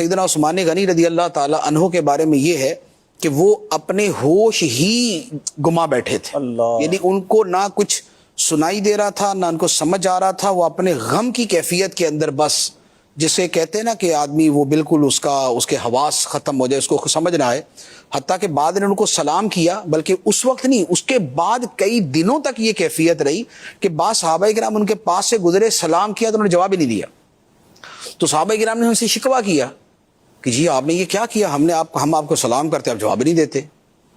سیدنا عثمان غنی رضی اللہ تعالی عنہ کے بارے میں یہ ہے کہ وہ اپنے ہوش ہی گما بیٹھے تھے. یعنی ان کو نہ کچھ سنائی دے رہا تھا، نہ ان کو سمجھ آ رہا تھا. وہ اپنے غم کی کیفیت کے اندر، بس جسے کہتے ہیں نا کہ آدمی وہ بالکل اس کے حواس ختم ہو جائے، اس کو سمجھ نہ آئے. حتیٰ کہ بعد نے ان کو سلام کیا، بلکہ اس وقت نہیں، اس کے بعد کئی دنوں تک یہ کیفیت رہی کہ بعض صحابہ کرام ان کے پاس سے گزرے، سلام کیا تو انہوں نے جواب ہی نہیں دیا. تو صحابہ کرام نے ان سے شکوہ کیا کہ جی آپ نے یہ کیا کیا، ہم آپ کو سلام کرتے، آپ جواب ہی نہیں دیتے.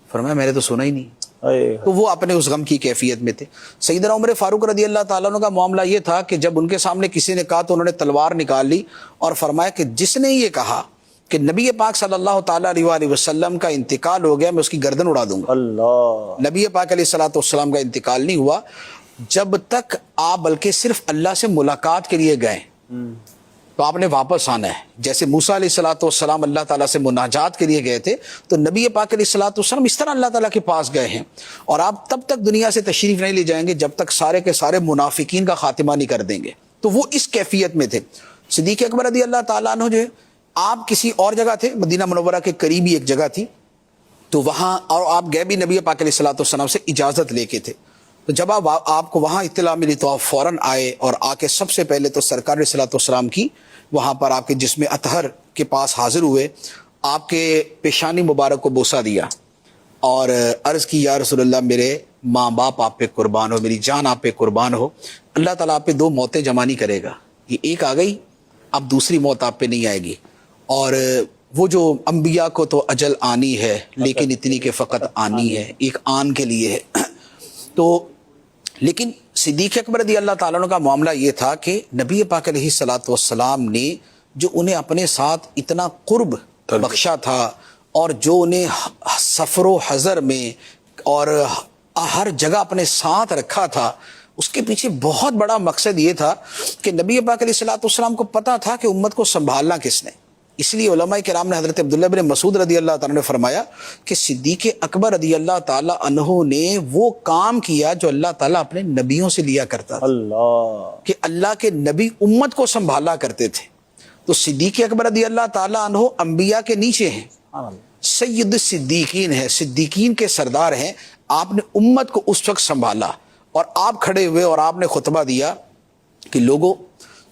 فرمایا میں نے تو سنا ہی نہیں. تو وہ اپنے اس غم کی کیفیت میں تھے. سیدنا عمر فاروق رضی اللہ تعالیٰ عنہ کا معاملہ یہ تھا کہ جب ان کے سامنے کسی نے کہا تو انہوں نے تلوار نکال لی اور فرمایا کہ جس نے یہ کہا کہ نبی پاک صلی اللہ تعالیٰ علیہ وسلم کا انتقال ہو گیا، میں اس کی گردن اڑا دوں گا. نبی پاک علیہ الصلوۃ والسلام کا انتقال نہیں ہوا جب تک آپ بلکہ صرف اللہ سے ملاقات کے لیے گئے تو آپ نے واپس آنا ہے. جیسے موسیٰ علیہ الصلوۃ والسلام اللہ تعالیٰ سے مناجات کے لیے گئے تھے، تو نبی پاک علیہ الصلوۃ والسلام اس طرح اللہ تعالیٰ کے پاس گئے ہیں. اور آپ تب تک دنیا سے تشریف نہیں لے جائیں گے جب تک سارے کے سارے منافقین کا خاتمہ نہیں کر دیں گے. تو وہ اس کیفیت میں تھے. صدیق اکبر رضی اللہ تعالیٰ عنہ جو ہے، آپ کسی اور جگہ تھے، مدینہ منورہ کے قریب ہی ایک جگہ تھی، تو وہاں اور آپ گئے بھی نبی پاک علیہ الصلوۃ والسلام سے اجازت لے کے تھے. تو جب آپ کو وہاں اطلاع ملی تو آپ فوراً آئے اور آ کے سب سے پہلے تو سرکار علیہ الصلوۃ والسلام کی وہاں پر آپ کے جسم اطہر کے پاس حاضر ہوئے، آپ کے پیشانی مبارک کو بوسہ دیا اور عرض کی یا رسول اللہ میرے ماں باپ آپ پہ قربان ہو، میری جان آپ پہ قربان ہو. اللہ تعالیٰ آپ پہ دو موتیں جمع نہیں کرے گا، یہ ایک آ گئی، اب دوسری موت آپ پہ نہیں آئے گی. اور وہ جو انبیاء کو تو اجل آنی ہے لیکن اتنی کہ فقط آنی ہے، ایک آن کے لیے ہے. تو لیکن صدیق اکبر رضی اللہ تعالیٰ عنہ کا معاملہ یہ تھا کہ نبی پاک علیہ الصلوۃ والسلام نے جو انہیں اپنے ساتھ اتنا قرب بخشا تھا اور جو انہیں سفر و حضر میں اور ہر جگہ اپنے ساتھ رکھا تھا، اس کے پیچھے بہت بڑا مقصد یہ تھا کہ نبی پاک علیہ الصلوۃ والسلام کو پتا تھا کہ امت کو سنبھالنا کس نے. اس لیے علماء کرام نے حضرت عبداللہ بن مسعود رضی اللہ تعالیٰ نے فرمایا کہ صدیق اکبر رضی اللہ تعالیٰ عنہ نے وہ کام کیا جو اللہ تعالیٰ اپنے نبیوں سے لیا کرتا تھا، کہ اللہ کے نبی امت کو سنبھالا کرتے تھے. تو صدیق اکبر رضی اللہ تعالیٰ عنہ انبیاء کے نیچے ہیں، سید الصدیقین ہیں، صدیقین کے سردار ہیں. آپ نے امت کو اس وقت سنبھالا اور آپ کھڑے ہوئے اور آپ نے خطبہ دیا کہ لوگوں،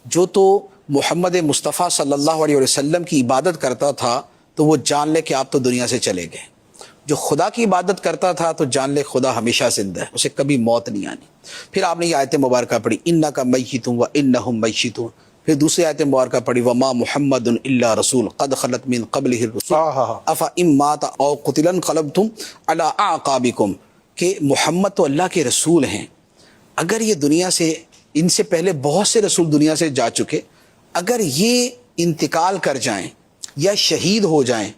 جو تو محمد مصطفیٰ صلی اللہ علیہ وسلم کی عبادت کرتا تھا تو وہ جان لے کہ آپ تو دنیا سے چلے گئے. جو خدا کی عبادت کرتا تھا تو جان لے خدا ہمیشہ زندہ ہے، اسے کبھی موت نہیں آنی. پھر آپ نے یہ آیت مبارکہ پڑھی انک میت وانہم میتون. پھر دوسری آیت مبارکہ پڑھی وما محمد الا رسول قد خلت من قبلہ الرسل افان مات او قتل انقلبتم علی اعقابکم. کہ محمد تو اللہ کے رسول ہیں، اگر یہ دنیا سے، ان سے پہلے بہت سے رسول دنیا سے جا چکے، اگر یہ انتقال کر جائیں یا شہید ہو جائیں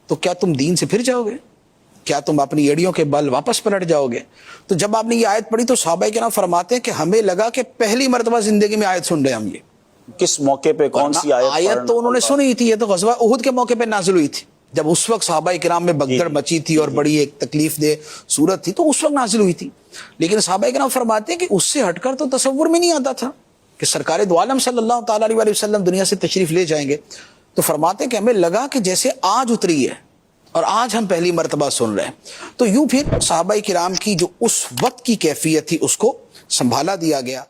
تو کیا تم دین سے پھر جاؤ گے؟ کیا تم اپنی ایڑیوں کے بل واپس پلٹ جاؤ گے؟ تو جب آپ نے یہ آیت پڑھی تو صحابہ کرام فرماتے ہیں کہ ہمیں لگا کہ پہلی مرتبہ زندگی میں آیت سن رہے ہم. یہ کس موقع پہ کون سی آیت تو انہوں نے سنی تھی، یہ تو غزوہ احد کے موقع پہ نازل ہوئی تھی، جب اس وقت صحابہ کرام میں بگدڑ مچی تھی اور بڑی ایک تکلیف دہ صورت تھی، تو اس وقت نازل ہوئی تھی. لیکن صحابہ کرام فرماتے ہیں کہ اس سے ہٹ کر تو تصور میں نہیں آتا تھا کہ سرکار دو عالم صلی اللہ تعالیٰ علیہ وسلم دنیا سے تشریف لے جائیں گے. تو فرماتے ہیں کہ ہمیں لگا کہ جیسے آج اتری ہے اور آج ہم پہلی مرتبہ سن رہے ہیں. تو یوں پھر صحابہ کرام کی جو اس وقت کی کیفیت تھی اس کو سنبھالا دیا گیا.